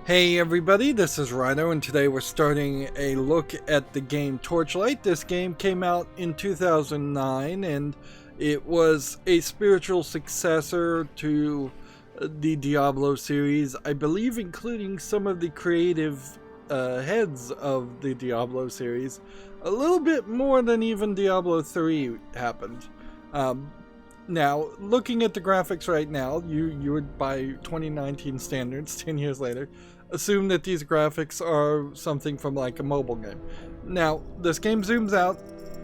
Hey everybody, this is Rydo, and today we're starting a look at the game Torchlight. This game came out in 2009, and it was a spiritual successor to the Diablo series, I believe including some of the creative heads of the Diablo series. A little bit more than even Diablo 3 happened. Now, looking at the graphics right now, you would, by 2019 standards, 10 years later, assume that these graphics are something from like a mobile game. Now, this game zooms out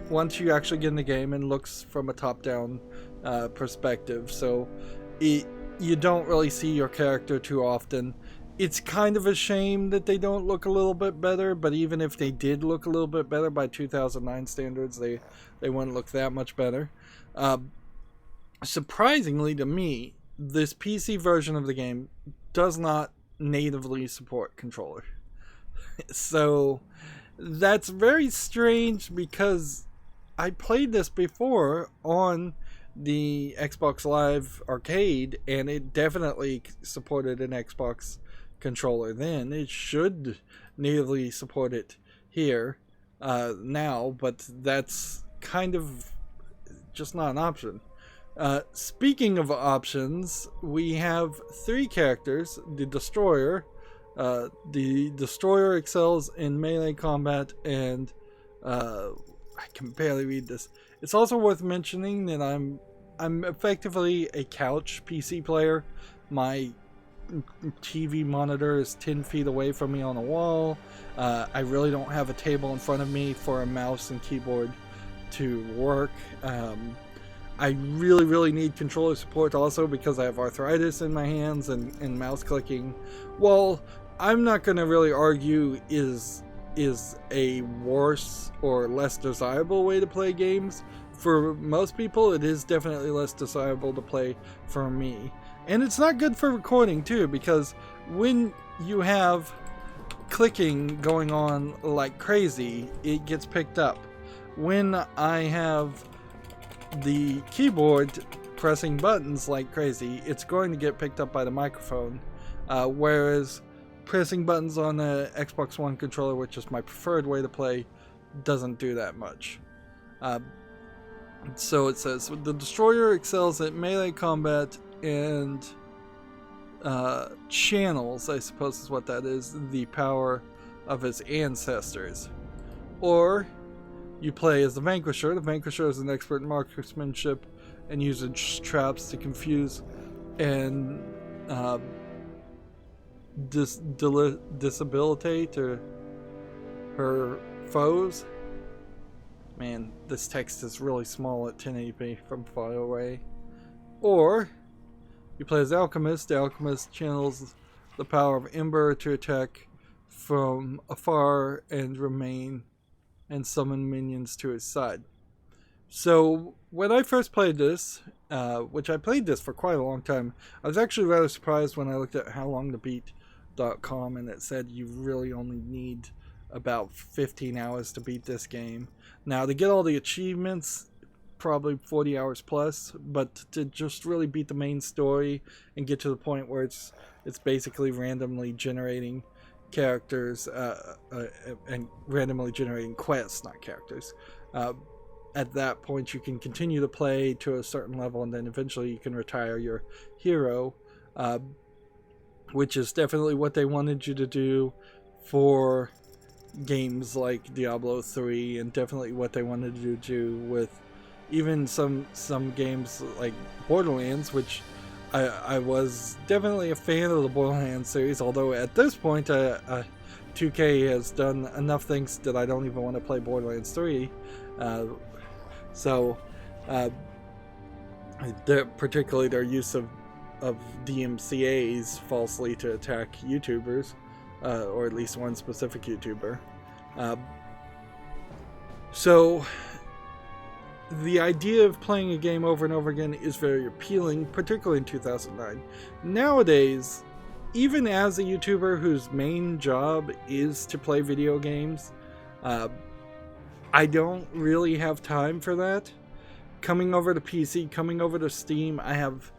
once you actually get in the game and looks from a top-down perspective, so you don't really see your character too often. It's kind of a shame that they don't look a little bit better, but even if they did look a little bit better by 2009 standards, they wouldn't look that much better. Surprisingly to me, this PC version of the game does not natively support controller. So that's very strange because I played this before on the Xbox Live Arcade and it definitely supported an Xbox controller then. It should natively support it here now, but that's kind of just not an option. Speaking of options, we have three characters. The Destroyer. The Destroyer excels in melee combat, and I can barely read this. It's also worth mentioning that I'm effectively a couch PC player. My TV monitor is 10 feet away from me on a wall. I really don't have a table in front of me for a mouse and keyboard to work. I really need controller support also because I have arthritis in my hands and mouse clicking. Well, I'm not going to really argue is a worse or less desirable way to play games. For most people, it is definitely less desirable to play for me. And it's not good for recording too, because when you have clicking going on like crazy, it gets picked up. When I have the keyboard pressing buttons like crazy, it's going to get picked up by the microphone, whereas pressing buttons on the Xbox One controller, which is my preferred way to play, doesn't do that much. So it says the Destroyer excels at melee combat and channels, I suppose is what that is, the power of his ancestors. Or you play as the Vanquisher. The Vanquisher is an expert in marksmanship and uses traps to confuse and disabilitate her foes. Man, this text is really small at 1080p from far away. Or you play as Alchemist. The Alchemist channels the power of Ember to attack from afar and summon minions to his side. So when I first played this, which I played this for quite a long time, I was actually rather surprised when I looked at howlongtobeat.com and it said you really only need about 15 hours to beat this game. Now, to get all the achievements, probably 40 hours plus, but to just really beat the main story and get to the point where it's basically randomly generating characters and randomly generating quests, not characters. At that point, you can continue to play to a certain level, and then eventually you can retire your hero, which is definitely what they wanted you to do for games like Diablo 3, and definitely what they wanted you to do with even some games like Borderlands, which I was definitely a fan of the Borderlands series, although at this point 2K has done enough things that I don't even want to play Borderlands 3. Particularly their use of DMCAs falsely to attack YouTubers, or at least one specific YouTuber. So the idea of playing a game over and over again is very appealing, particularly in 2009. Nowadays, even as a YouTuber whose main job is to play video games, I don't really have time for that. Coming over to PC, coming over to Steam, I have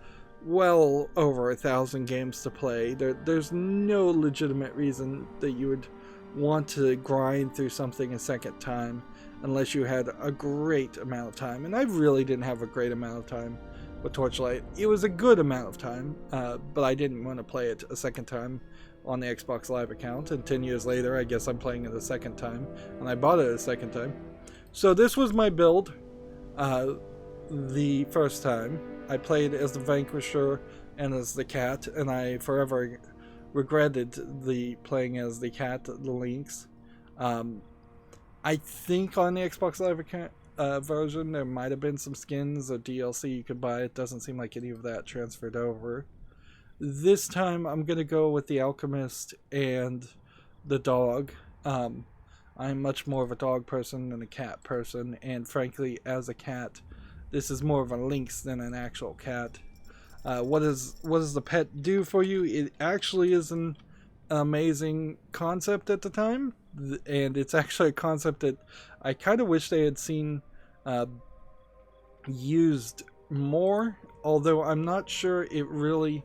well over 1,000 games to play. There's no legitimate reason that you would want to grind through something a second time unless you had a great amount of time. And I really didn't have a great amount of time with Torchlight. It was a good amount of time, but I didn't want to play it a second time on the Xbox Live account. And 10 years later, I guess I'm playing it a second time, and I bought it a second time. So this was my build the first time. I played as the Vanquisher and as the cat, and I forever regretted the playing as the cat, the Lynx. I think on the Xbox Live account, version there might have been some skins or DLC you could buy. It doesn't seem like any of that transferred over. This time I'm going to go with the Alchemist and the dog. I'm much more of a dog person than a cat person, and frankly, as a cat, this is more of a lynx than an actual cat. What does the pet do for you? It actually is an amazing concept at the time, and it's actually a concept that I kind of wish they had seen used more, although I'm not sure it really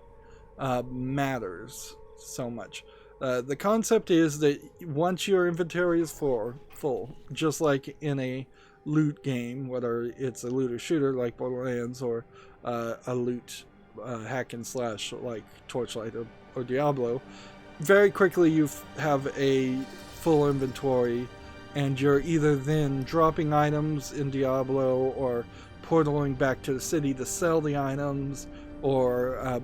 matters so much. The concept is that once your inventory is full, just like in a loot game, whether it's a loot or shooter like Borderlands or a loot hack and slash like Torchlight or Diablo, very quickly you have a full inventory, and you're either then dropping items in Diablo or portaling back to the city to sell the items, or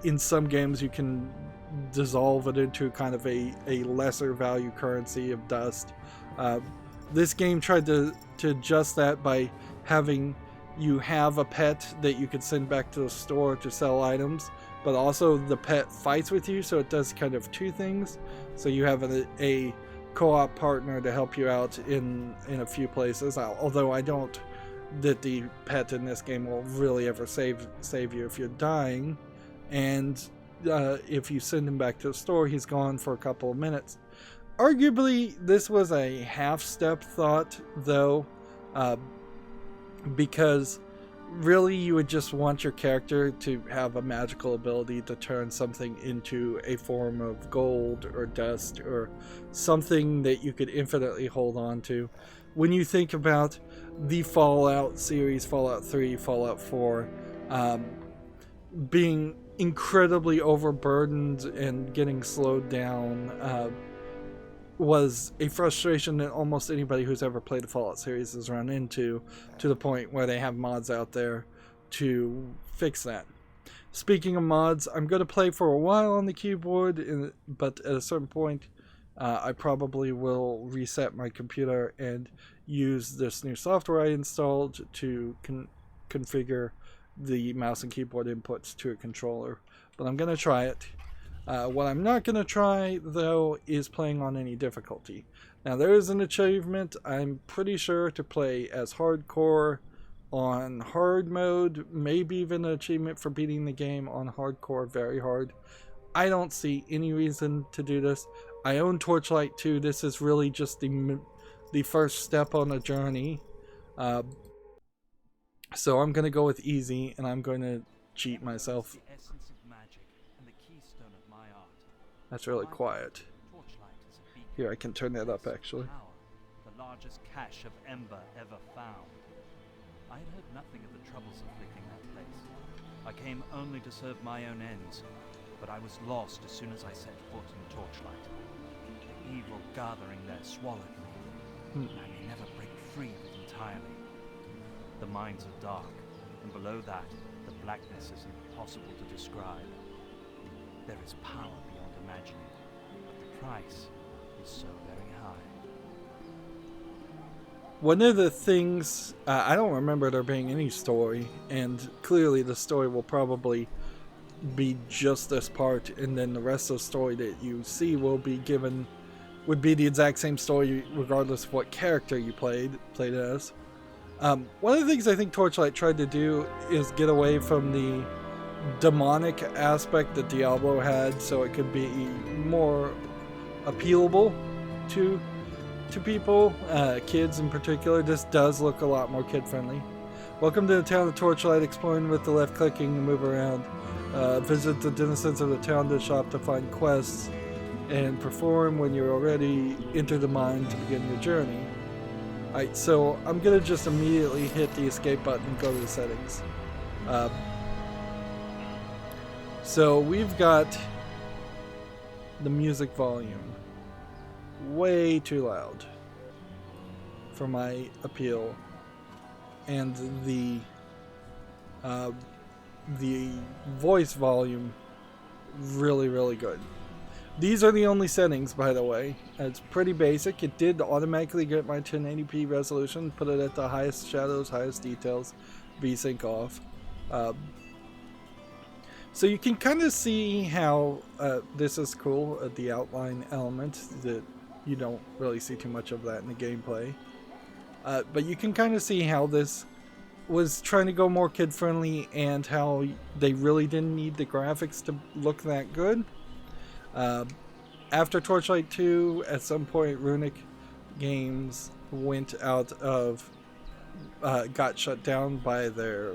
in some games you can dissolve it into kind of a lesser value currency of dust. This game tried to adjust that by having you have a pet that you could send back to the store to sell items, but also the pet fights with you, so it does kind of two things. So you have a co-op partner to help you out in a few places, although I don't that the pet in this game will really ever save you if you're dying, and if you send him back to the store, he's gone for a couple of minutes. Arguably, this was a half-step thought, though, because really you would just want your character to have a magical ability to turn something into a form of gold or dust or something that you could infinitely hold on to. When you think about the Fallout series, Fallout 3, Fallout 4, being incredibly overburdened and getting slowed down was a frustration that almost anybody who's ever played the Fallout series has run into, to the point where they have mods out there to fix that. Speaking of mods, I'm going to play for a while on the keyboard, but at a certain point I probably will reset my computer and use this new software I installed to configure the mouse and keyboard inputs to a controller. But I'm going to try it. What I'm not going to try, though, is playing on any difficulty. Now, there is an achievement, I'm pretty sure, to play as hardcore on hard mode, maybe even an achievement for beating the game on hardcore very hard. I don't see any reason to do this. I own Torchlight 2. This is really just the first step on a journey. So I'm going to go with easy, and I'm going to cheat myself. That's really quiet. Here, I can turn that up, actually. The largest cache of Ember ever found. I had heard nothing of the troubles afflicting that place. I came only to serve my own ends, but I was lost as soon as I set foot in Torchlight. The evil gathering there swallowed me, and I may never break free of it entirely. The mines are dark, and below that, the blackness is impossible to describe. There is power beyond imagining, but the price is so very high. One of the things, I don't remember there being any story, and clearly the story will probably be just this part, and then the rest of the story that you see would be the exact same story regardless of what character you played as. One of the things I think Torchlight tried to do is get away from the demonic aspect that Diablo had, so it could be more appealable to people, kids in particular. This does look a lot more kid friendly. Welcome to the town of Torchlight, exploring with the left clicking and move around. Visit the denizens of the town to shop to find quests, and perform when you're already into the mine to begin your journey. Alright, so I'm gonna just immediately hit the escape button and go to the settings. So we've got the music volume way too loud for my appeal, and the voice volume really good. These are the only settings, by the way. It's pretty basic. It did automatically get my 1080p resolution, put it at the highest shadows, highest details, VSync off. So you can kind of see how this is cool, the outline element, that you don't really see too much of that in the gameplay. But you can kind of see how this was trying to go more kid-friendly, and how they really didn't need the graphics to look that good. After Torchlight 2, at some point Runic Games went out of, got shut down by their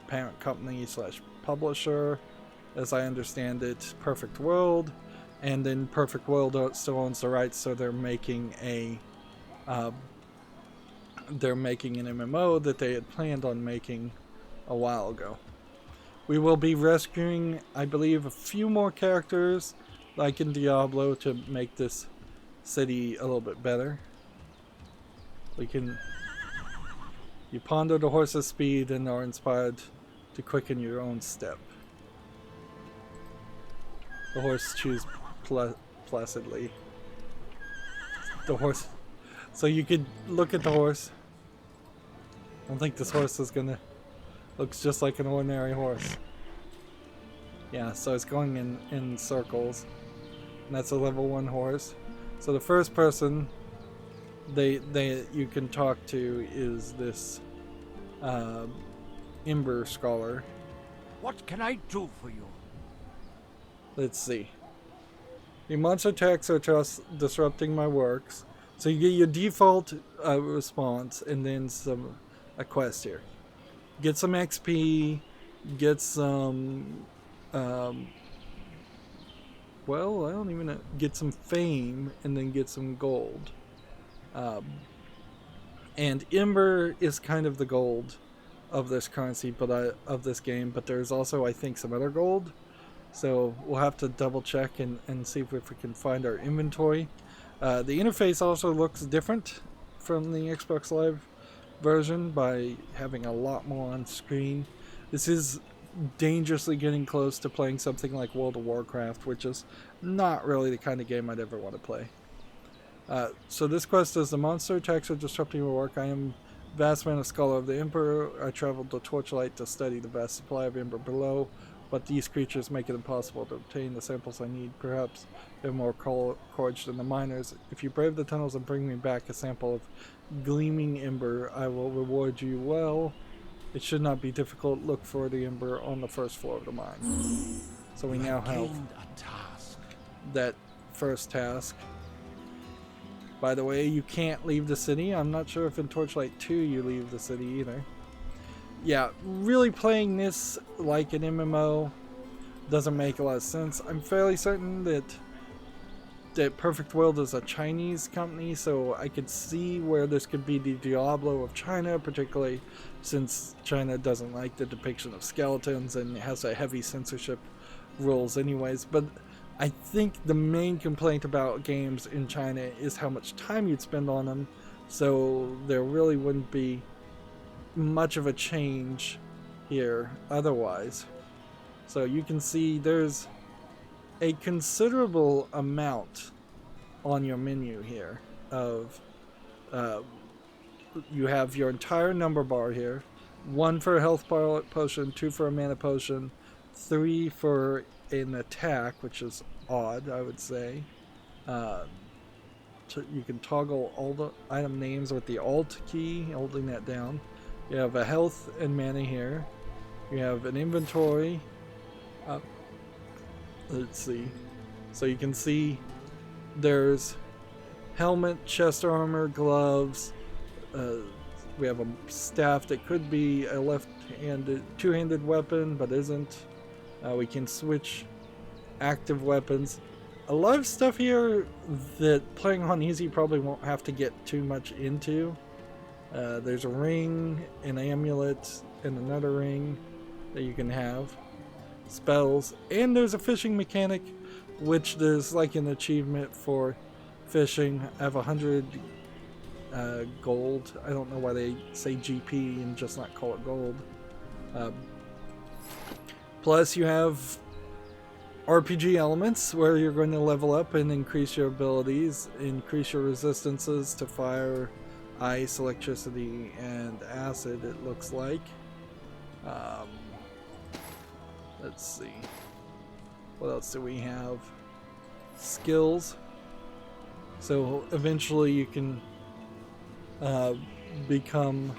parent company / publisher, as I understand it, Perfect World, and then Perfect World still owns the rights, so they're making an MMO that they had planned on making a while ago. We will be rescuing, I believe, a few more characters, like in Diablo, to make this city a little bit better. You ponder the horse's speed and are inspired to quicken your own step. The horse chews placidly. The horse. So you could look at the horse. I don't think this horse is gonna. Looks just like an ordinary horse. Yeah, so it's going in circles. And that's a level 1 horse. So the first person you can talk to is this Ember scholar. What can I do for you? Let's see. The monster attacks are just disrupting my works. So you get your default response, and then a quest here. Get some XP, get some well, I don't even know. Get some fame, and then get some gold. And Ember is kind of the gold of this currency, of this game. But there's also, I think, some other gold. So we'll have to double check and see if we can find our inventory. The interface also looks different from the Xbox Live version by having a lot more on screen. This is dangerously getting close to playing something like World of Warcraft, which is not really the kind of game I'd ever want to play. So this quest is: the monster attacks are disrupting your work. I am Vastman, a scholar of the Emperor. I traveled to Torchlight to study the vast supply of Ember below, but these creatures make it impossible to obtain the samples I need. Perhaps they're more courage than the miners. If you brave the tunnels and bring me back a sample of gleaming Ember, I will reward you well. It should not be difficult. Look for the Ember on the first floor of the mine. So we now have that first task. By the way, you can't leave the city. I'm not sure if in Torchlight 2 you leave the city either. Yeah, really playing this like an MMO doesn't make a lot of sense. I'm fairly certain that Perfect World is a Chinese company, so I could see where this could be the Diablo of China, particularly since China doesn't like the depiction of skeletons and has a heavy censorship rules anyways. But I think the main complaint about games in China is how much time you'd spend on them, so there really wouldn't be much of a change here otherwise. So you can see there's a considerable amount on your menu here of you have your entire number bar here: 1 for a health potion, 2 for a mana potion, 3 for an attack, which is odd, I would say. You can toggle all the item names with the Alt key, holding that down. You have a health and mana here. You have an inventory. Let's see. So you can see there's helmet, chest armor, gloves, We have a staff that could be a left-handed, two-handed weapon, but isn't. We can switch active weapons. A lot of stuff here that playing on easy probably won't have to get too much into. There's a ring, an amulet, and another ring that you can have. Spells, and there's a fishing mechanic, which there's like an achievement for fishing. I have 100 gold. I don't know why they say GP and just not call it gold. Plus you have RPG elements where you're going to level up and increase your abilities, increase your resistances to fire, ice, electricity, and acid, it looks like. Let's see. What else do we have? Skills. So eventually you can become...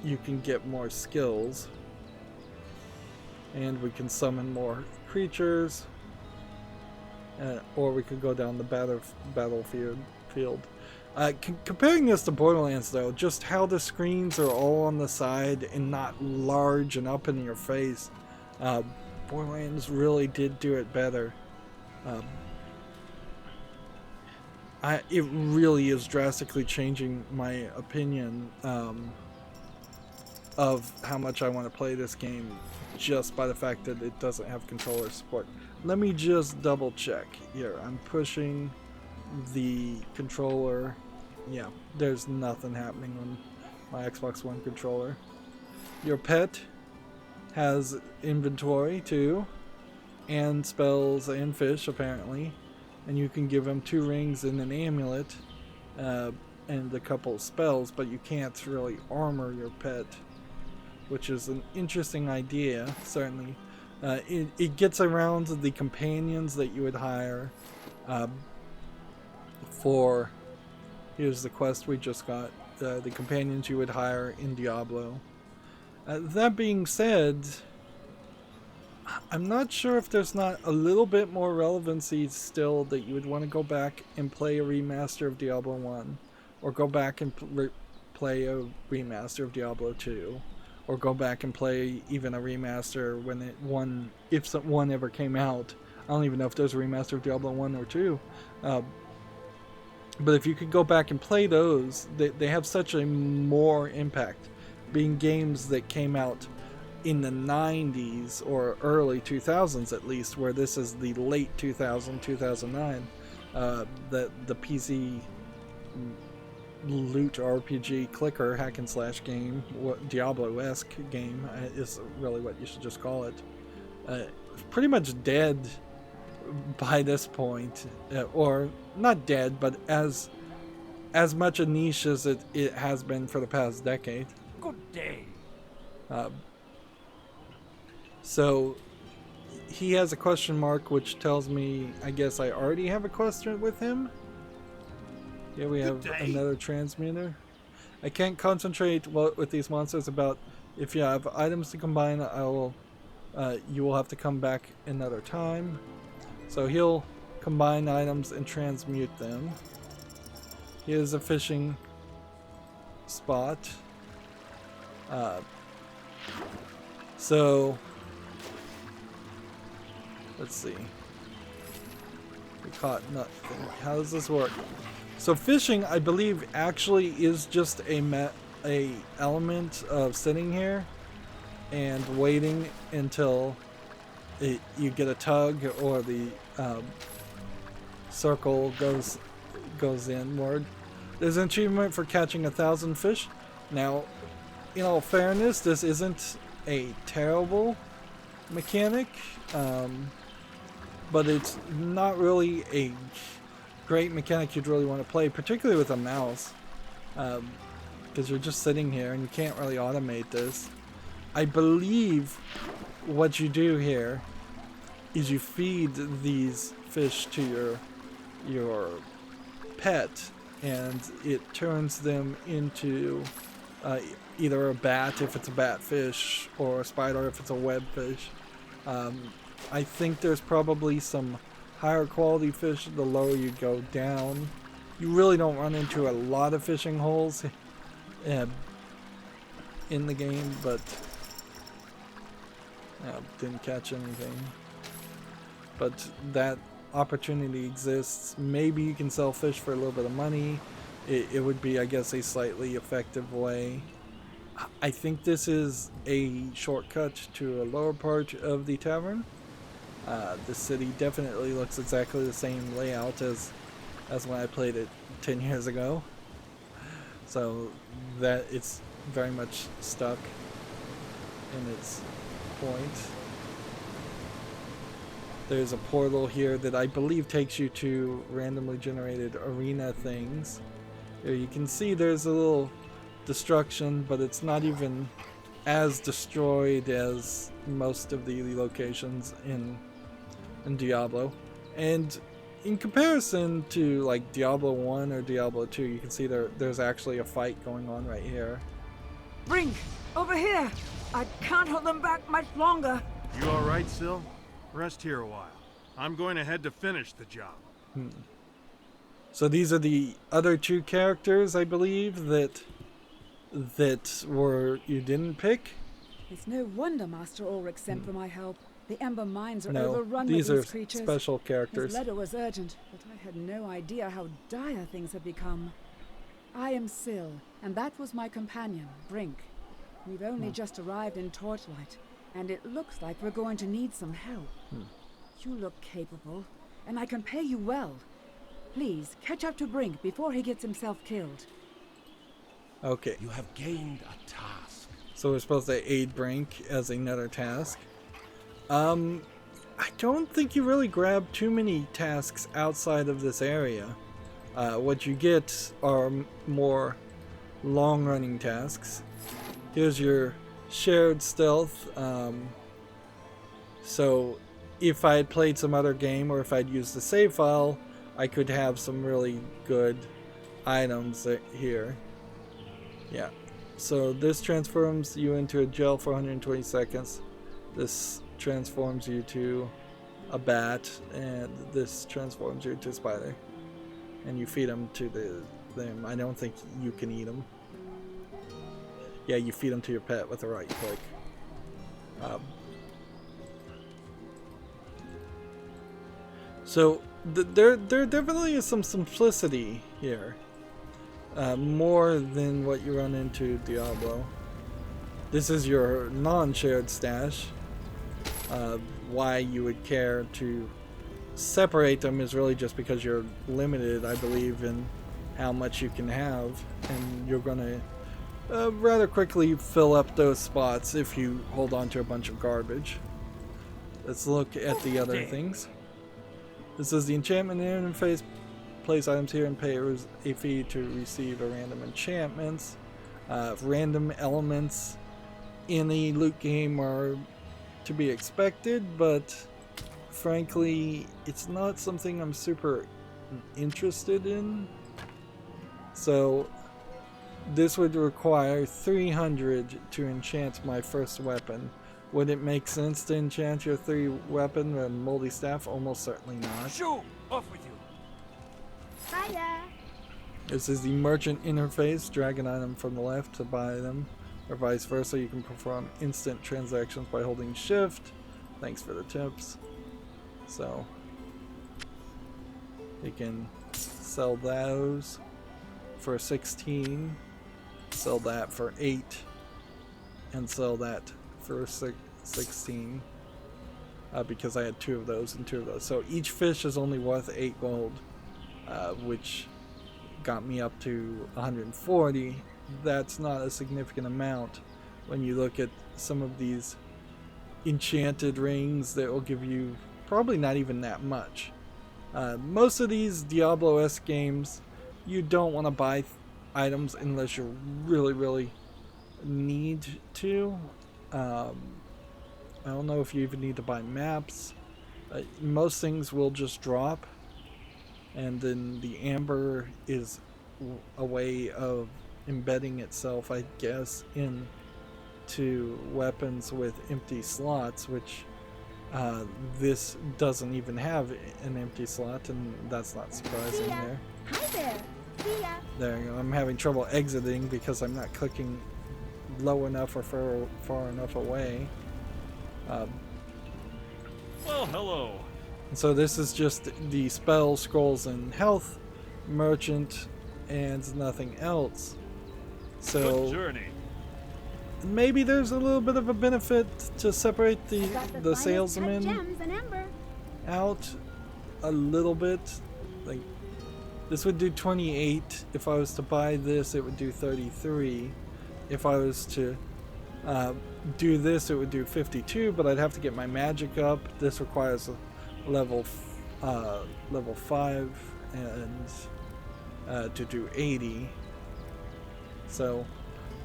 You can get more skills. And we can summon more creatures. Or we could go down the battlefield. Comparing this to Borderlands though, just how the screens are all on the side and not large and up in your face, Borderlands really did do it better. It really is drastically changing my opinion of how much I want to play this game just by the fact that it doesn't have controller support. Let me just double check here. I'm pushing the controller. Yeah, there's nothing happening on my Xbox One controller. Your pet has inventory too, and spells and fish apparently, and you can give him 2 rings and an amulet and a couple of spells, but you can't really armor your pet, which is an interesting idea, certainly. It gets around the companions that you would hire for... Here's the quest we just got. The companions you would hire in Diablo. That being said, I'm not sure if there's not a little bit more relevancy still that you would want to go back and play a remaster of Diablo 1. Or go back and play a remaster of Diablo 2. Or go back and play even a remaster when if one ever came out. I don't even know if there's a remaster of Diablo 1 or 2. But if you could go back and play those, they have such a more impact. Being games that came out in the 90s or early 2000s at least, where this is the late 2000, 2009, the PC loot RPG clicker hack and slash game, Diablo-esque game is really what you should just call it. Pretty much dead by this point, or not dead, but as much a niche as it has been for the past decade. Good day. So he has a question mark, which tells me I guess I already have a question with him. Here we have another transmuter. I can't concentrate with these monsters about if you have items to combine. You will have to come back another time. So he'll combine items and transmute them. Here's a fishing spot. So let's see. We caught nothing. How does this work? So fishing, I believe, actually is just a element of sitting here and waiting until you get a tug or the circle goes inward. There's an achievement for catching 1,000 fish. Now, in all fairness, this isn't a terrible mechanic, but it's not really a great mechanic you'd really want to play, particularly with a mouse, because you're just sitting here and you can't really automate this. I believe what you do here is you feed these fish to your pet, and it turns them into either a bat if it's a bat fish, or a spider if it's a web fish. I think there's probably some higher quality fish the lower you go down, You really don't run into a lot of fishing holes in the game, but didn't catch anything. But that opportunity exists. Maybe you can sell fish for a little bit of money. It would be, I guess, a slightly effective way. I think this is a shortcut to a lower part of the tavern. The city definitely looks exactly the same layout as when I played it 10 years ago. So that it's very much stuck in its point. There's a portal here that I believe takes you to randomly generated arena things. Here you can see there's a little destruction, but it's not even as destroyed as most of the locations in Diablo. And in comparison to like Diablo 1 or Diablo 2, you can see there's actually a fight going on right here. Brink, over here! I can't hold them back much longer. You alright, Syl? Rest here a while. I'm going ahead to finish the job. So these are the other two characters, I believe, that were you didn't pick? It's no wonder Master Ulrich sent for my help. The Ember mines are No, overrun these with are these creatures. special characters. His letter was urgent, but I had no idea how dire things had become. I am Syl, and that was my companion, Brink. We've only just arrived in Torchlight, and it looks like we're going to need some help. You look capable, and I can pay you well. Please, catch up to Brink before he gets himself killed. Okay. You have gained a task. So we're supposed to aid Brink as another task. I don't think you really grab too many tasks outside of this area. What you get are more long-running tasks. Here's your shared stealth. So if I had played some other game, or if I'd used the save file, I could have some really good items here. Yeah. So this transforms you into a gel for 120 seconds. This transforms you to a bat, and this transforms you to a spider. And you feed them to them. I don't think you can eat them. Yeah, you feed them to your pet with a right click. So there definitely is some simplicity here, more than what you run into Diablo. This is your non-shared stash. Why you would care to separate them is really just because you're limited, I believe, in how much you can have, and you're gonna rather quickly fill up those spots if you hold on to a bunch of garbage. Let's look at the other things. This is the enchantment interface. Place items here and pay a fee to receive a random enchantments. Random elements in a loot game are to be expected, but frankly, it's not something I'm super interested in. So this would require 300 to enchant my first weapon. Would it make sense to enchant your 3 weapon with a moldy staff? Almost certainly not. Shoo! Off with you. Hiya. This is the merchant interface. Drag an item from the left to buy them, or vice versa. You can perform instant transactions by holding shift. Thanks for the tips. So you can sell those for 16, sell that for 8, and sell that for 16, because I had 2 of those and 2 of those. So each fish is only worth 8 gold, which got me up to 140. That's not a significant amount when you look at some of these enchanted rings that will give you probably not even that much. Most of these Diablo-esque games, you don't want to buy items unless you really need to. I don't know if you even need to buy maps. Most things will just drop, and then the Ember is a way of embedding itself, I guess, into weapons with empty slots, which this doesn't even have an empty slot, and that's not surprising See ya. there. Hi there. See ya. There you go. I'm having trouble exiting because I'm not clicking low enough or far enough away. Well, hello. So this is just the spell, scrolls, and health merchant, and nothing else. Good So journey. maybe there's a little bit of a benefit to separate Got the the finest cut salesman gems and Ember. out a little bit. Like, this would do 28. If I was to buy this, it would do 33. If I was to do this, it would do 52, but I'd have to get my magic up. This requires a level 5 and to do 80. So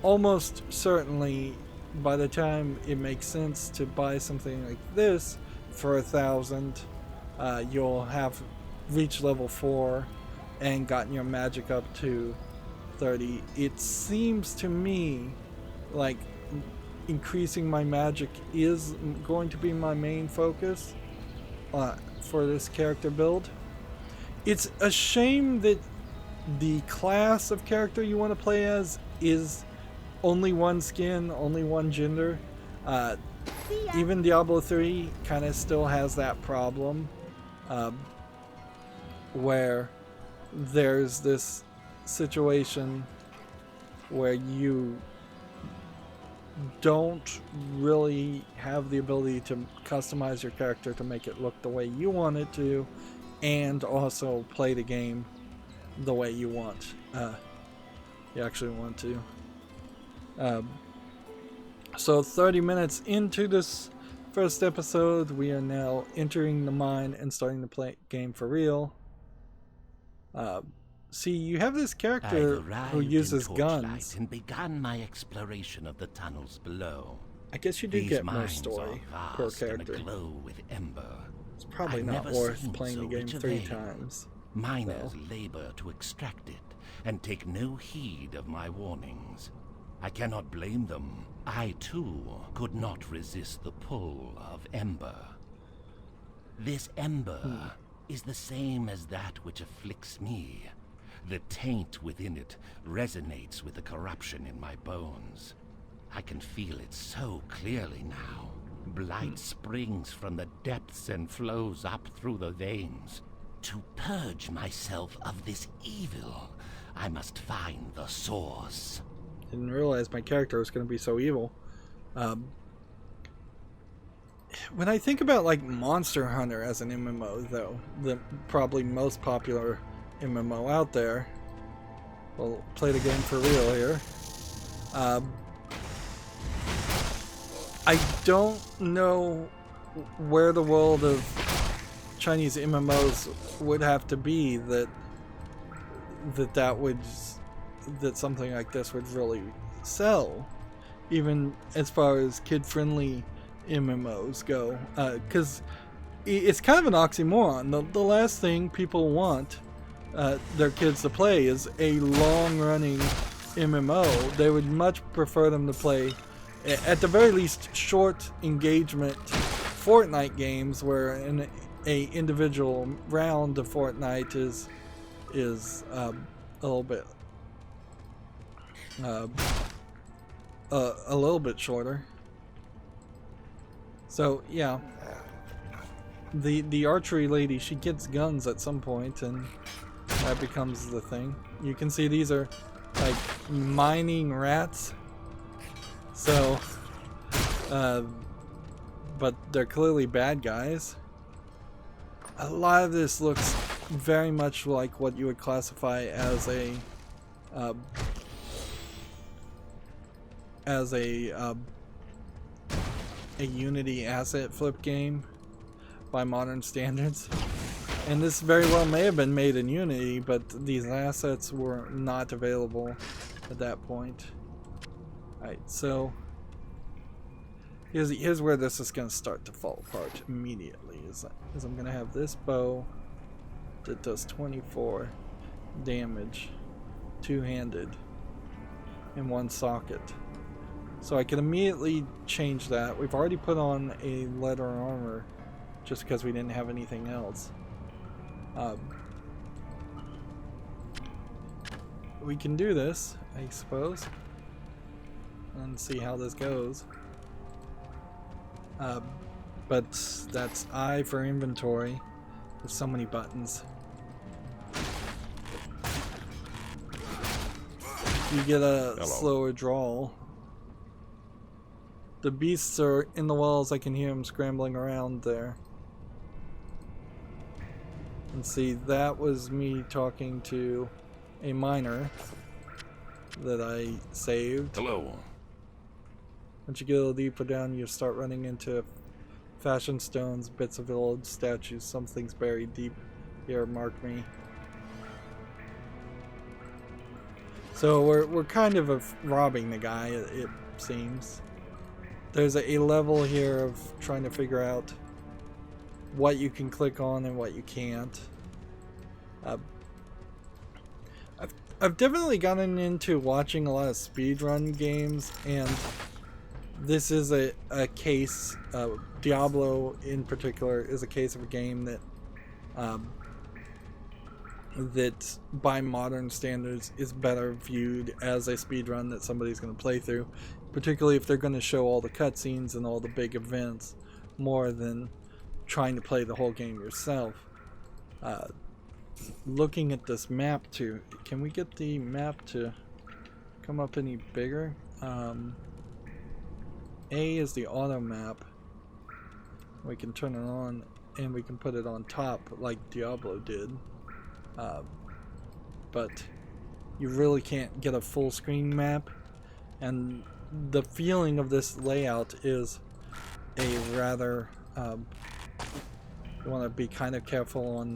almost certainly by the time it makes sense to buy something like this for 1,000, you'll have reached level 4 and gotten your magic up to 30. It seems to me like increasing my magic is going to be my main focus for this character build. It's a shame that the class of character you want to play as is only one skin, only one gender. See ya. Even Diablo 3 kind of still has that problem, where there's this situation where you don't really have the ability to customize your character to make it look the way you want it to, and also play the game the way you want. You actually want to. So 30 minutes into this first episode, we are now entering the mine and starting to play game for real. See, you have this character who uses guns. And began my exploration of the tunnels below. I guess you do These get more mines story are per vast and character. aglow with ember. It's probably I've not never worth seen playing the so game rich a 3 vein. times. Miners labor to extract it and take no heed of my warnings. I cannot blame them. I too could not resist the pull of ember. This ember is the same as that which afflicts me. The taint within it resonates with the corruption in my bones. I can feel it so clearly now. Blight springs from the depths and flows up through the veins. To purge myself of this evil, I must find the source. Didn't realize my character was going to be so evil. When I think about like Monster Hunter as an MMO, though, the probably most popular MMO out there, we'll play the game for real here. I don't know where the world of Chinese MMOs would have to be that something like this would really sell, even as far as kid-friendly MMOs go, because it's kind of an oxymoron. The last thing people want their kids to play is a long-running MMO. They would much prefer them to play, at the very least, short engagement Fortnite games where an individual round of Fortnite is a little bit shorter. So yeah, the archery lady, she gets guns at some point, and that becomes the thing. You can see these are like mining rats. So, but they're clearly bad guys. A lot of this looks very much like what you would classify as a Unity asset flip game by modern standards. And this very well may have been made in Unity, but these assets were not available at that point. Alright, so here's where this is going to start to fall apart immediately. Is I'm going to have this bow that does 24 damage, two-handed, in one socket. So I can immediately change that. We've already put on a leather armor just because we didn't have anything else. We can do this, I suppose, and see how this goes. But that's I for inventory. There's so many buttons. You get a slower drawl. The beasts are in the walls. I can hear them scrambling around there. And see, that was me talking to a miner that I saved. Hello. Once you get a little deeper down, you start running into fashion stones, bits of old statues. Something's buried deep here. Mark me. So we're kind of robbing the guy, it seems. There's a level here of trying to figure out what you can click on and what you can't. I've definitely gotten into watching a lot of speedrun games, and this is a case. Diablo in particular is a case of a game that that by modern standards is better viewed as a speedrun that somebody's going to play through, particularly if they're going to show all the cutscenes and all the big events more than trying to play the whole game yourself. Looking at this map too, can we get the map to come up any bigger? A is the auto map. We can turn it on and we can put it on top like Diablo did. But you really can't get a full screen map, and the feeling of this layout is a rather you want to be kind of careful on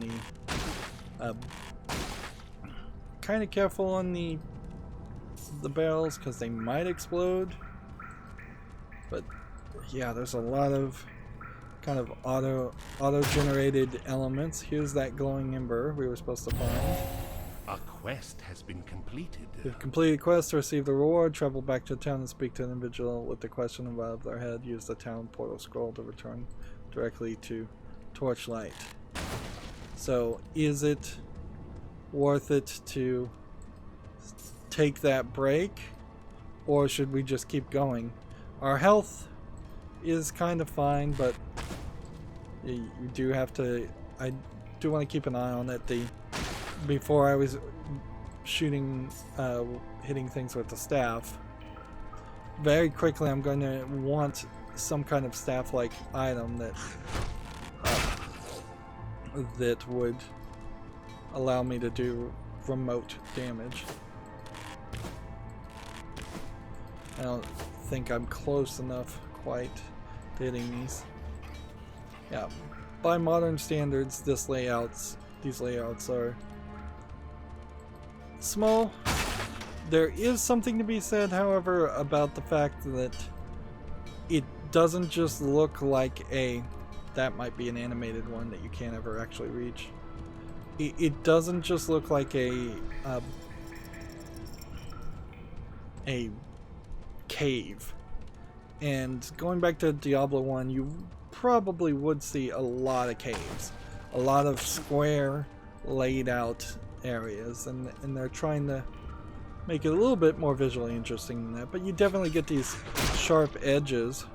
the barrels because they might explode. But yeah, there's a lot of kind of auto-generated elements. Here's that glowing ember we were supposed to find. A quest has been completed. You've completed quest to receive the reward. Travel back to the town and speak to an individual with the question above their head. Use the town portal scroll to return directly to Torchlight. So, is it worth it to take that break, or should we just keep going? Our health is kind of fine, but you do have to. I do want to keep an eye on it. Before I was shooting, hitting things with the staff. Very quickly, I'm going to want some kind of staff-like item that would allow me to do remote damage. I don't think I'm close enough quite to hitting these. Yeah, by modern standards, these layouts are small. There is something to be said, however, about the fact that it doesn't just look like that might be an animated one that you can't ever actually reach. It doesn't just look like a cave. And going back to Diablo 1, you probably would see a lot of caves, a lot of square laid out areas, and they're trying to make it a little bit more visually interesting than that, but you definitely get these sharp edges.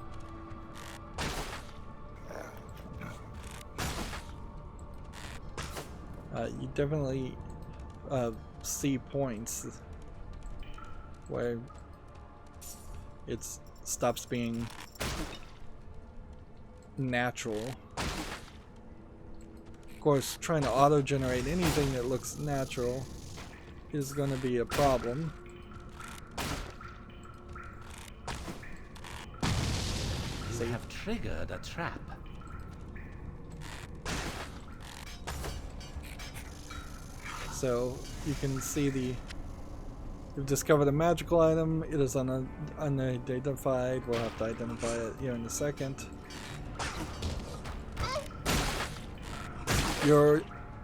You definitely see points where it stops being natural. Of course, trying to auto-generate anything that looks natural is going to be a problem. They have triggered a trap. So you can see you've discovered a magical item. It is unidentified. We'll have to identify it here in a second. Your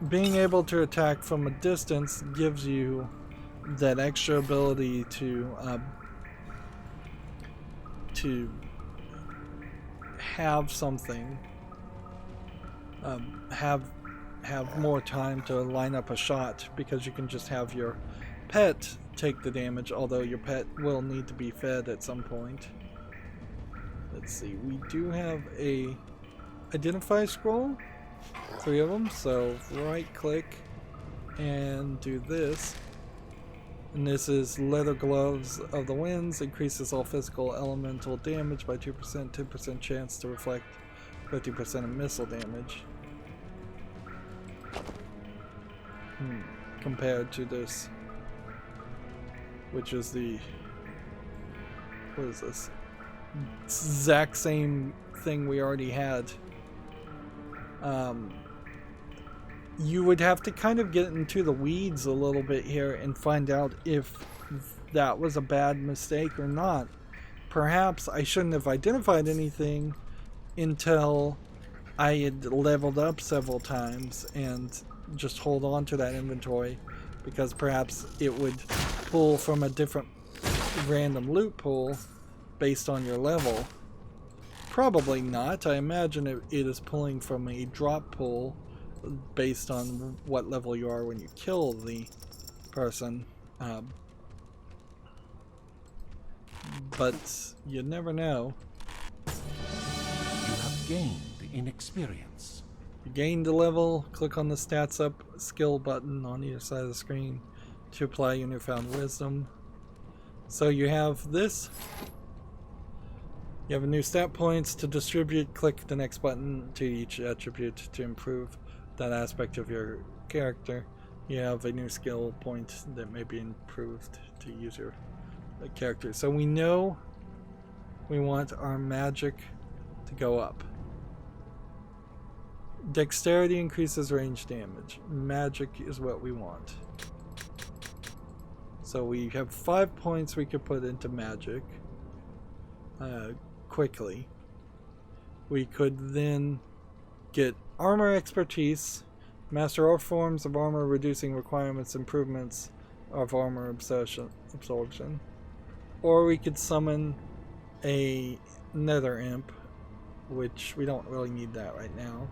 being able to attack from a distance gives you that extra ability to to have something, have more time to line up a shot, because you can just have your pet take the damage, although your pet will need to be fed at some point. Let's see, we do have a identify scroll, 3 of them, so right click and do this. And this is Leather Gloves of the Winds, increases all physical elemental damage by 2%, 10% chance to reflect 50% of missile damage. Compared to this, which is the, what is this? Exact same thing we already had. You would have to kind of get into the weeds a little bit here and find out if that was a bad mistake or not. Perhaps I shouldn't have identified anything until I had leveled up several times and just hold on to that inventory, because perhaps it would pull from a different random loot pool based on your level. Probably not. I imagine it is pulling from a drop pool based on what level you are when you kill the person. But you never know. You have gained in experience. You gained a level, click on the stats up skill button on either side of the screen to apply your newfound wisdom. So you have this. You have a new stat points to distribute. Click the next button to each attribute to improve that aspect of your character. You have a new skill point that may be improved to use your character. So we know we want our magic to go up. Dexterity increases range damage. Magic is what we want. So we have 5 points we could put into magic quickly. We could then get armor expertise, master all forms of armor, reducing requirements, improvements of armor absorption. Or we could summon a nether imp, which we don't really need that right now.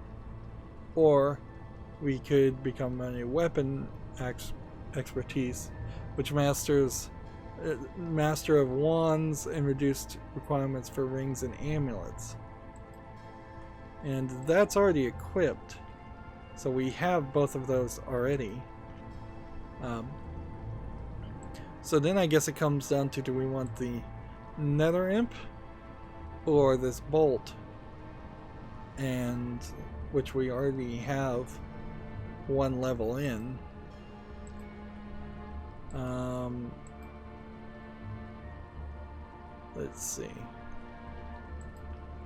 Or we could become a weapon expertise, which masters master of wands and reduced requirements for rings and amulets. And that's already equipped, so we have both of those already. So then I guess it comes down to, do we want the nether imp or this bolt, and which we already have 1 level in. Let's see.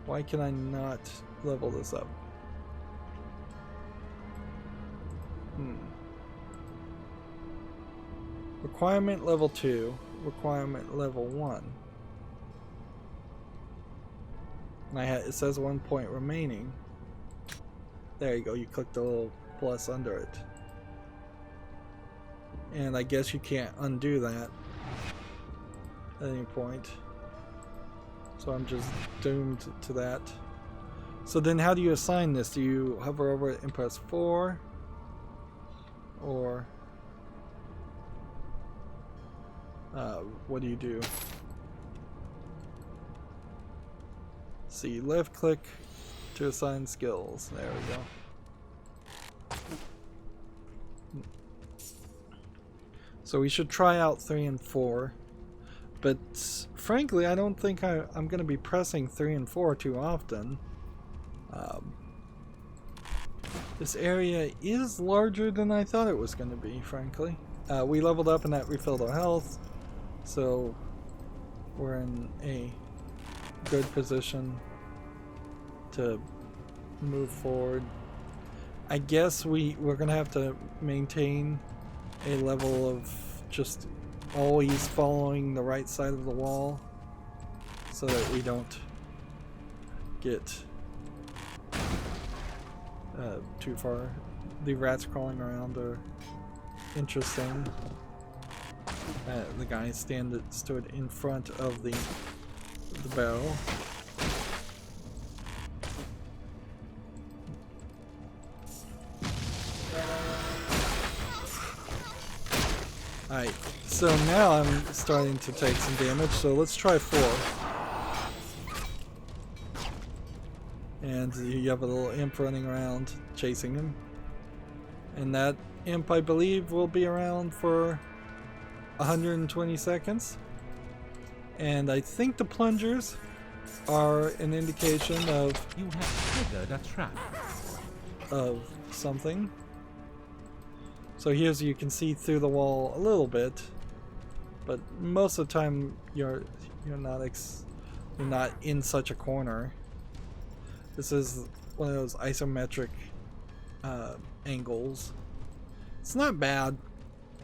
Why can I not level this up? Requirement level 2, requirement level 1. And it says 1 point remaining. There you go, you click the little plus under it. And I guess you can't undo that at any point. So I'm just doomed to that. So then how do you assign this? Do you hover over it and press 4? Or what do you do? See, left click to assign skills. There we go. So we should try out 3 and 4. But frankly, I don't think I'm going to be pressing 3 and 4 too often. This area is larger than I thought it was going to be, frankly. We leveled up and that refilled our health, so we're in a good position to move forward. I guess we're going to have to maintain a level of just always following the right side of the wall so that we don't get too far. The rats crawling around are interesting. The guy stood in front of the the barrel. Alright, so now I'm starting to take some damage, so let's try 4. And you have a little imp running around chasing him. And that imp, I believe, will be around for 120 seconds. And I think the plungers are an indication of... You have triggered a trap. ...of something. So here you can see through the wall a little bit, but most of the time you're not in such a corner. This is one of those isometric angles. It's not bad.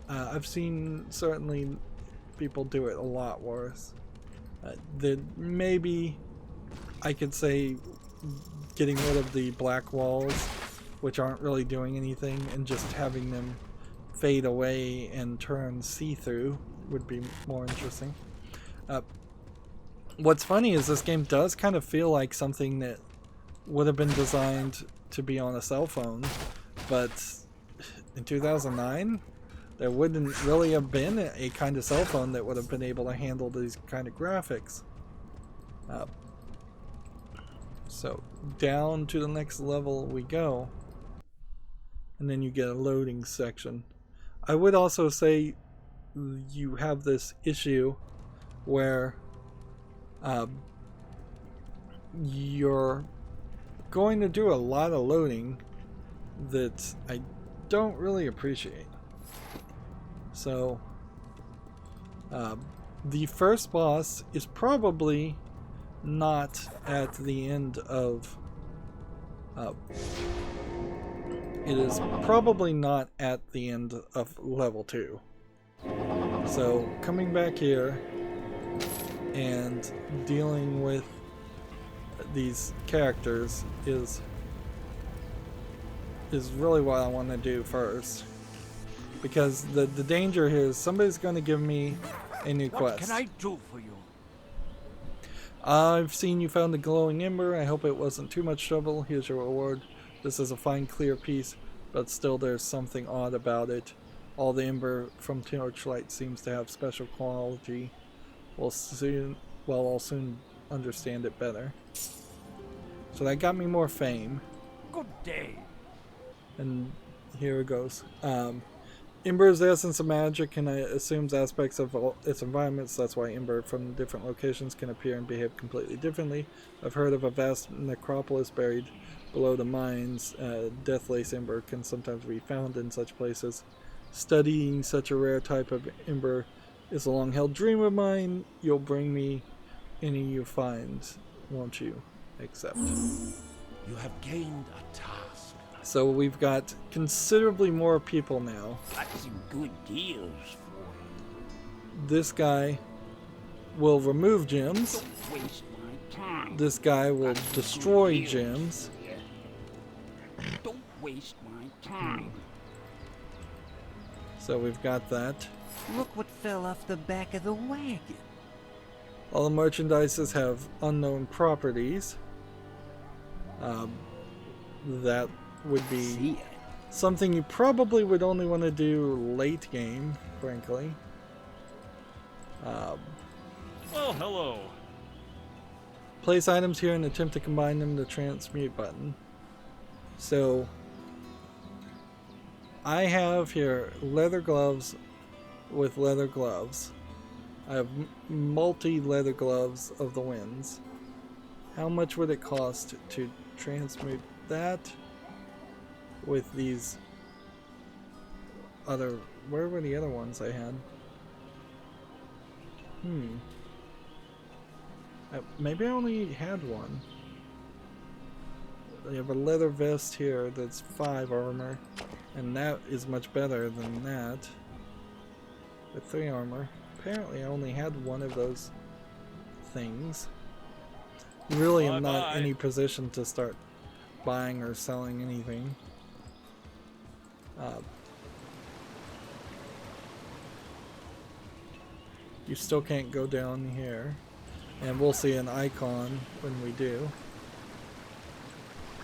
I've seen certainly people do it a lot worse. Maybe I could say getting rid of the black walls, which aren't really doing anything, and just having them fade away and turn see-through would be more interesting. What's funny is this game does kind of feel like something that would have been designed to be on a cell phone, but in 2009 there wouldn't really have been a kind of cell phone that would have been able to handle these kind of graphics. So down to the next level we go, and then you get a loading section. I would also say you have this issue where you're going to do a lot of loading that I don't really appreciate. So the first boss is probably not at the end of it is probably not at the end of level 2. So coming back here and dealing with these characters is really what I want to do first. Because the danger here is somebody's going to give me a new quest. What can I do for you? I've seen you found a glowing ember. I hope it wasn't too much trouble. Here's your reward. This is a fine, clear piece, but still there's something odd about it. All the ember from Torchlight seems to have special quality. I'll soon understand it better. So that got me more fame. Good day. And here it goes. Ember is the essence of magic and it assumes aspects of its environments. That's why Ember from different locations can appear and behave completely differently. I've heard of a vast necropolis buried below the mines. Death Lace Ember can sometimes be found in such places. Studying such a rare type of Ember is a long-held dream of mine. You'll bring me any you find, won't you? Accept. You have gained a task. So we've got considerably more people now. Got some good deals for you. This guy will remove gems. Don't waste my time. This guy will destroy gems. Don't waste my time. So we've got that. Look what fell off the back of the wagon. All the merchandises have unknown properties. That would be something you probably would only want to do late game, frankly. Well, hello. Place items here and attempt to combine them to transmute button. So I have here leather gloves with leather gloves. I have multi leather gloves of the winds. How much would it cost to transmute that with these other... Where were the other ones I had? Maybe I only had one. I have a leather vest here that's 5 armor, and that is much better than that. With 3 armor. Apparently I only had one of those things. Really am not in any position to start buying or selling anything. You still can't go down here. And we'll see an icon when we do.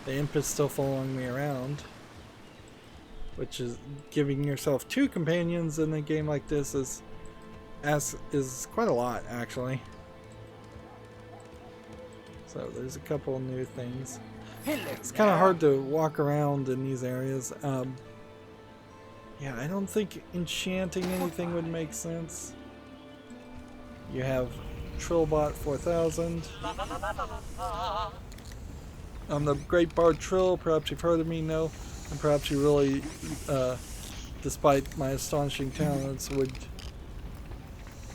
The imp is still following me around, which is giving yourself 2 companions in a game like this is quite a lot, actually. So there's a couple new things. It's kind of hard to walk around in these areas. Yeah, I don't think enchanting anything would make sense. You have Trillbot 4000. I'm the Great Bard Trill. Perhaps you've heard of me, no? And perhaps you really, despite my astonishing talents, would...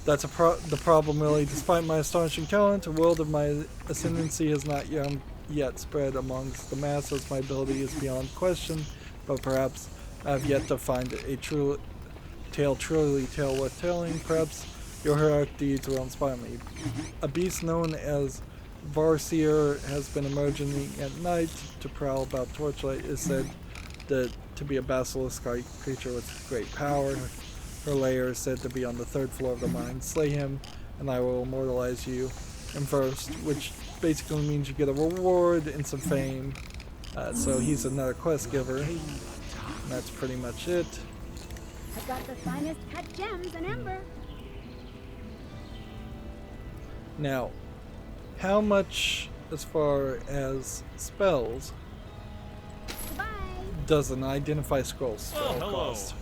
That's the problem, really. Despite my astonishing talent, the world of my ascendancy has not yet spread amongst the masses. My ability is beyond question, but perhaps I have yet to find a true truly tale worth telling. Perhaps your heroic deeds will inspire me. A beast known as Varseer has been emerging at night to prowl about Torchlight. Is said to be a basilisk-like creature with great power. Her lair is said to be on the 3rd floor of the mine. Slay him, and I will immortalize you in first, which basically means you get a reward and some fame. So he's another quest giver. And that's pretty much it. I've got the finest cut gems in Ember. Now, how much, as far as spells, Goodbye. does an identify scroll spell cost?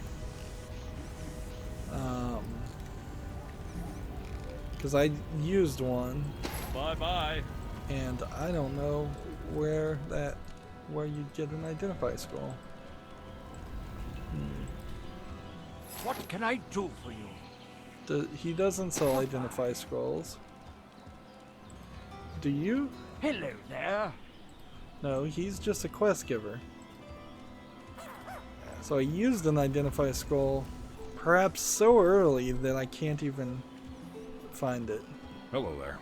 Because I used one. Bye-bye. And I don't know where you get an identify scroll. What can I do for you? He doesn't sell identify scrolls. Do you? Hello there. No, he's just a quest giver. So I used an identify scroll, perhaps so early that I can't even find it. Hello there.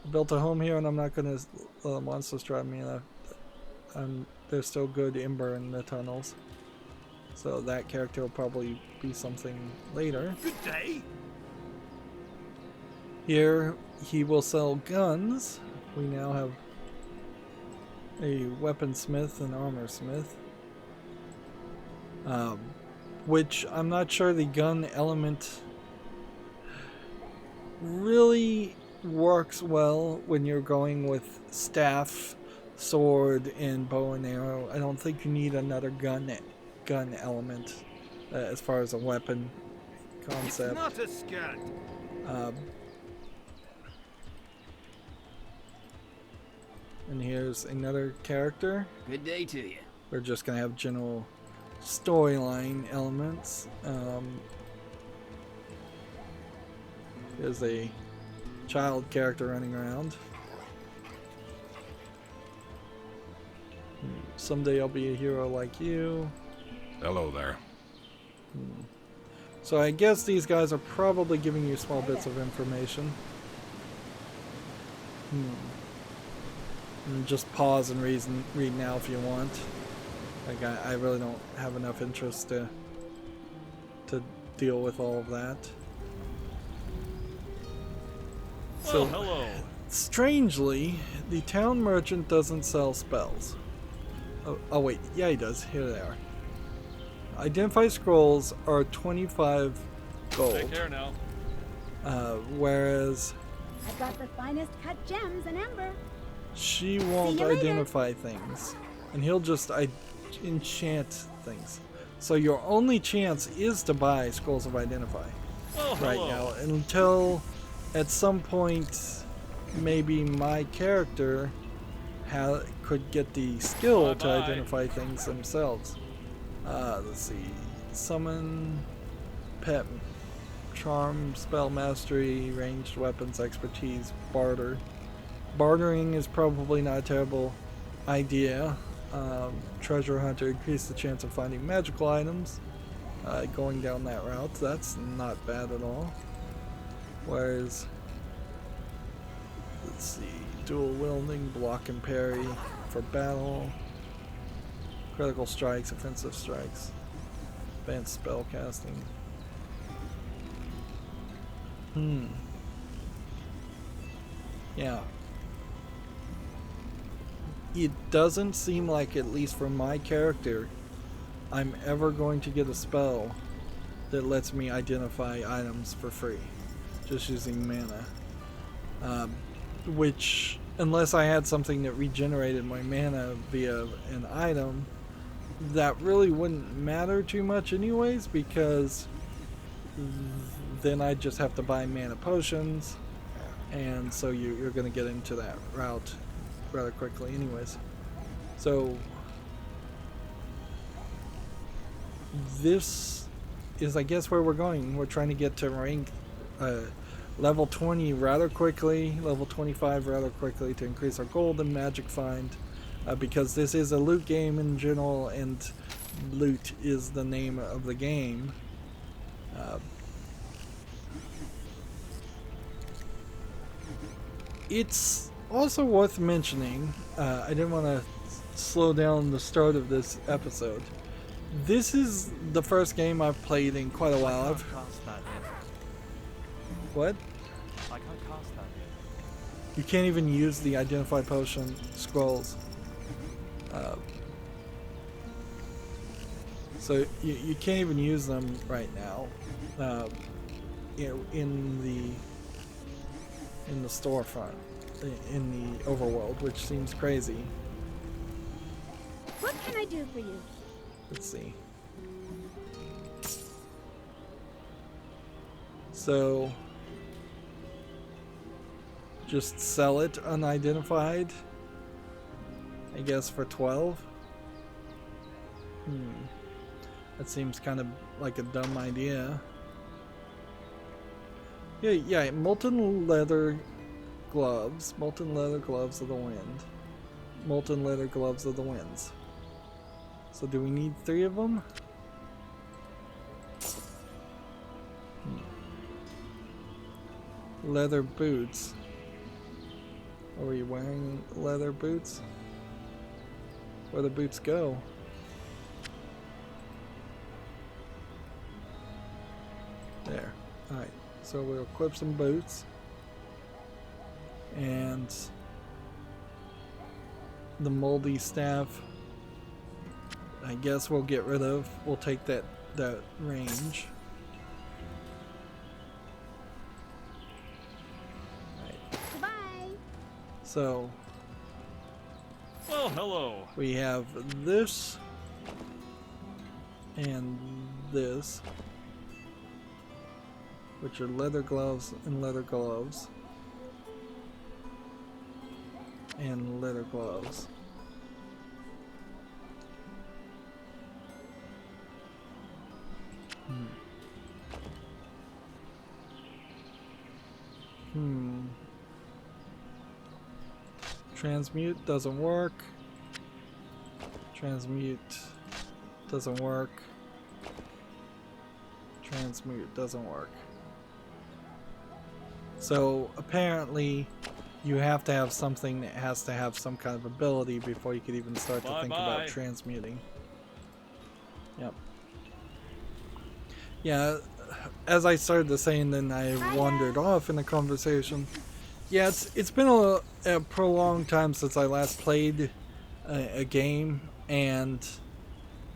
I built a home here and I'm not going to let the monsters drive me. There's still good Ember in the tunnels. So that character will probably be something later. Good day. Here he will sell guns. We now have a weaponsmith and armorsmith. Which I'm not sure the gun element really works well when you're going with staff, sword, and bow and arrow. I don't think you need another gun element as far as a weapon concept. It's not a scat. And here's another character. Good day to you. We're just gonna have general storyline elements. There's a child character running around. Someday I'll be a hero like you. Hello there. So I guess these guys are probably giving you small bits of information. And just pause and read now if you want. Like I really don't have enough interest to deal with all of that. So hello. strangely, the town merchant doesn't sell spells. Oh wait, yeah he does. Here they are. Identify scrolls are 25 gold. Take care now. Whereas I've got the finest cut gems in Ember. she won't See you later. identify things, and he'll just enchant things. So your only chance is to buy scrolls of identify right now, until at some point maybe my character could get the skill to identify things themselves. Let's see, summon, pet, charm, spell mastery, ranged weapons, expertise, barter. Bartering is probably not a terrible idea. Treasure hunter, increase the chance of finding magical items. Going down that route, that's not bad at all. Whereas, let's see, dual wielding, block and parry for battle, critical strikes, offensive strikes, advanced spell casting. Yeah. It doesn't seem like, at least for my character, I'm ever going to get a spell that lets me identify items for free, just using mana. Which, unless I had something that regenerated my mana via an item, that really wouldn't matter too much anyways, because then I'd just have to buy mana potions, and so you're going to get into that route rather quickly anyways. So this is, I guess, where we're going. We're trying to get to rank level 20 rather quickly, level 25 rather quickly, to increase our gold and magic find, because this is a loot game in general, and loot is the name of the game. It's also worth mentioning, I didn't want to slow down the start of this episode. This is the first game I've played in quite a while. I can't cast that yet. What? I can't cast that yet. You can't even use the identify potion scrolls. So you can't even use them right now in the storefront, in the overworld, which seems crazy. What can I do for you? Let's see. So just sell it unidentified, I guess, for 12. That seems kind of like a dumb idea. Yeah, molten leather gloves of the wind. Molten leather gloves of the winds. So do we need 3 of them? Leather boots. Are we wearing leather boots? Where the boots go? There. Alright, so we'll equip some boots. And the moldy staff, I guess we'll get rid of. We'll take that range. Right. Goodbye. So, Well, hello. we have this and this, which are leather gloves and leather gloves. And leather gloves. Transmute doesn't work. Transmute doesn't work. Transmute doesn't work. So apparently you have to have something that has to have some kind of ability before you could even start to think about transmuting. Yep. Yeah, as I started to say, and then I wandered off in the conversation. Yeah, it's been a prolonged time since I last played a game, and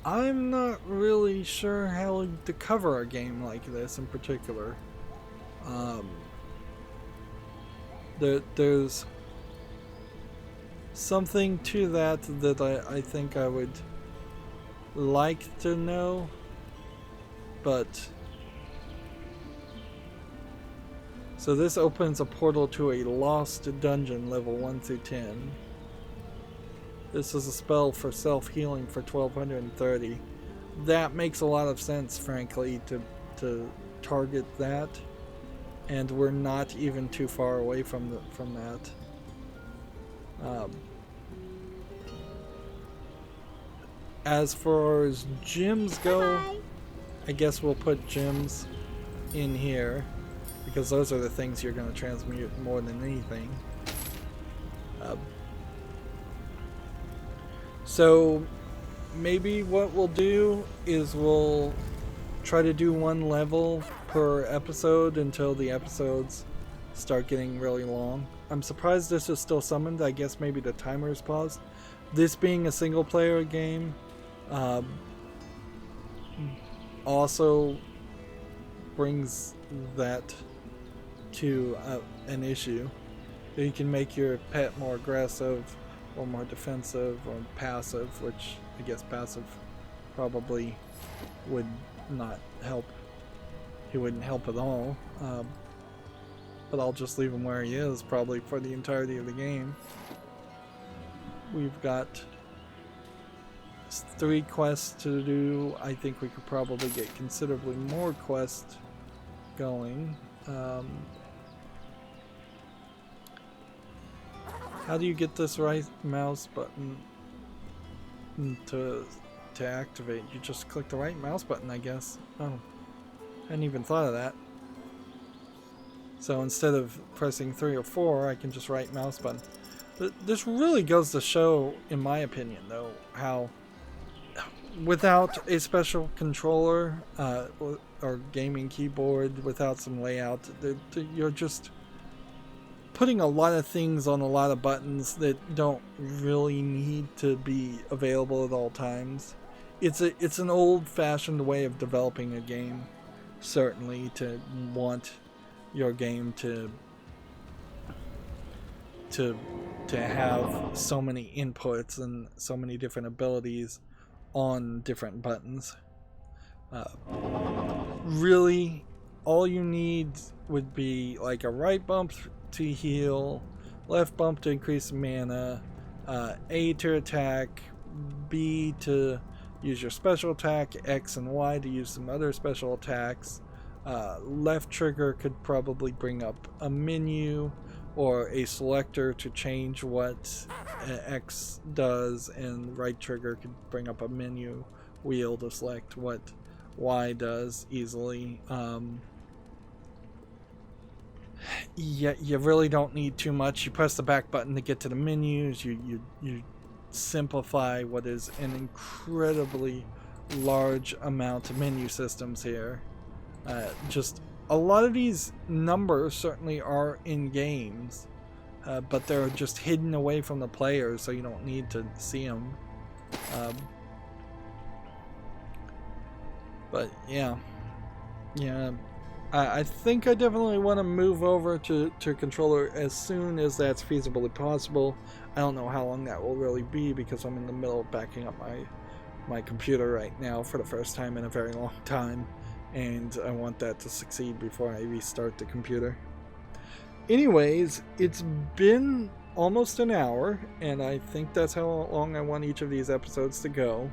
I'm not really sure how to cover a game like this in particular. There's something to that I think I would like to know, but so this opens a portal to a lost dungeon, level 1 through 10. This is a spell for self-healing for 1230. That makes a lot of sense, frankly, to target that. And we're not even too far away from that. As far as gems go, I guess we'll put gems in here, because those are the things you're going to transmute more than anything. So maybe what we'll do is we'll try to do 1 level per episode until the episodes start getting really long. I'm surprised this is still summoned. I guess maybe the timer is paused. This being a single player game also brings that to an issue. You can make your pet more aggressive or more defensive or passive, which I guess passive probably would not help. He wouldn't help at all. But I'll just leave him where he is probably for the entirety of the game. We've got 3 quests to do. I think we could probably get considerably more quests going. How do you get this right mouse button to activate? You just click the right mouse button, I guess. Oh, I hadn't even thought of that. So instead of pressing 3 or 4, I can just right mouse button. But this really goes to show, in my opinion, though, how without a special controller or gaming keyboard, without some layout, you're just putting a lot of things on a lot of buttons that don't really need to be available at all times. It's an old-fashioned way of developing a game, certainly, to want your game to have so many inputs and so many different abilities on different buttons. Really, all you need would be like a right bump to heal, left bump to increase mana, A to attack, B to use your special attack, X and Y to use some other special attacks. Left trigger could probably bring up a menu or a selector to change what X does, and right trigger could bring up a menu wheel to select what Y does easily. Yeah, you really don't need too much. You press the back button to get to the menus. You simplify what is an incredibly large amount of menu systems here. Just a lot of these numbers certainly are in games, but they're just hidden away from the players, so you don't need to see them. But yeah, I think I definitely want to move over to controller as soon as that's feasibly possible. I don't know how long that will really be because I'm in the middle of backing up my computer right now for the first time in a very long time, and I want that to succeed before I restart the computer. Anyways, it's been almost an hour, and I think that's how long I want each of these episodes to go.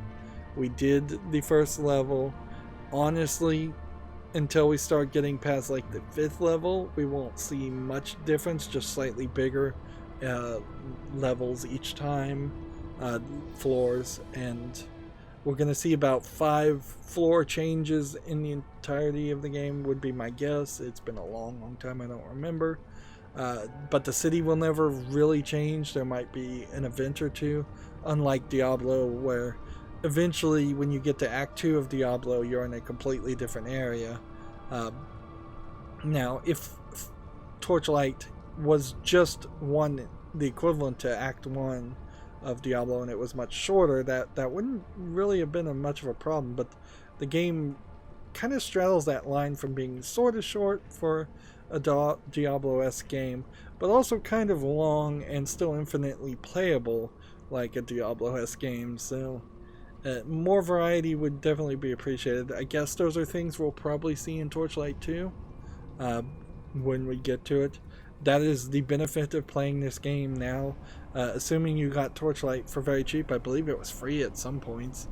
We did the first level. Honestly, until we start getting past like the 5th level, we won't see much difference, just slightly bigger levels each time, floors, and we're going to see about 5 floor changes in the entirety of the game would be my guess. It's been a long time, I don't remember. But the city will never really change. There might be an event or two, unlike Diablo, where eventually when you get to Act 2 of Diablo, you're in a completely different area. Now, if Torchlight was just the equivalent to Act 1 of Diablo, and it was much shorter, that wouldn't really have been much of a problem, but the game kind of straddles that line from being sort of short for a Diablo-esque game, but also kind of long and still infinitely playable like a Diablo-esque game, so more variety would definitely be appreciated. I guess those are things we'll probably see in Torchlight 2 when we get to it. That is the benefit of playing this game now. Assuming you got Torchlight for very cheap, I believe it was free at some points.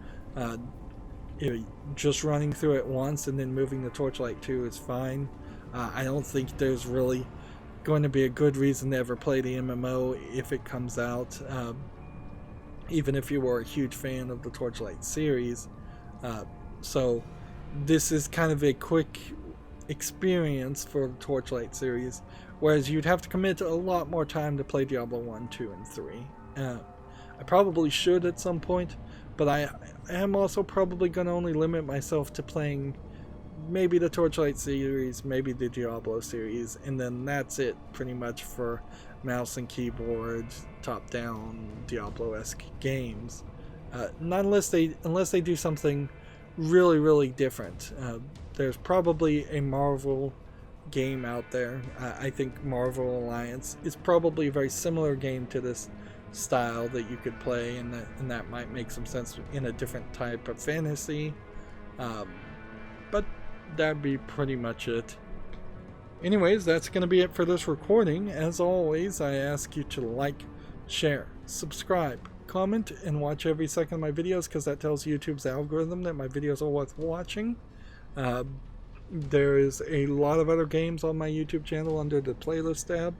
Just running through it once and then moving to Torchlight 2 is fine. I don't think there's really going to be a good reason to ever play the MMO if it comes out. Even if you were a huge fan of the Torchlight series. So this is kind of a quick experience for the Torchlight series, whereas you'd have to commit a lot more time to play Diablo 1, 2, and 3. I probably should at some point, but I am also probably going to only limit myself to playing maybe the Torchlight series, maybe the Diablo series, and then that's it pretty much for mouse and keyboard, top-down Diablo-esque games. Not unless they do something really, really different. There's probably a Marvel game out there. I think Marvel Alliance is probably a very similar game to this style that you could play, and that might make some sense in a different type of fantasy. But that'd be pretty much it. Anyways, that's going to be it for this recording. As always, I ask you to like, share, subscribe, comment, and watch every second of my videos, because that tells YouTube's algorithm that my videos are worth watching. There is a lot of other games on my YouTube channel under the playlist tab.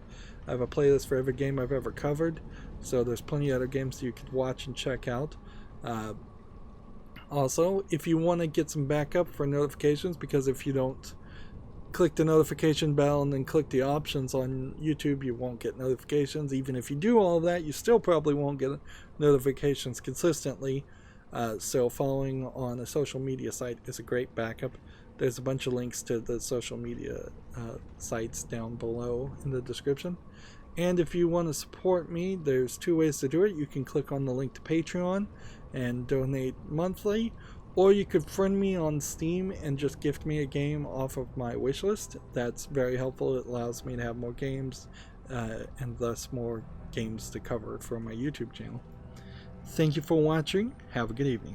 I have a playlist for every game I've ever covered, so there's plenty of other games that you could watch and check out. Also, if you want to get some backup for notifications, because if you don't click the notification bell and then click the options on YouTube, you won't get notifications. Even if you do all of that, you still probably won't get notifications consistently. So following on a social media site is a great backup. There's a bunch of links to the social media sites down below in the description. And if you want to support me, there's two ways to do it. You can click on the link to Patreon and donate monthly, or you could friend me on Steam and just gift me a game off of my wishlist. That's very helpful. It allows me to have more games and thus more games to cover for my YouTube channel. Thank you for watching. Have a good evening.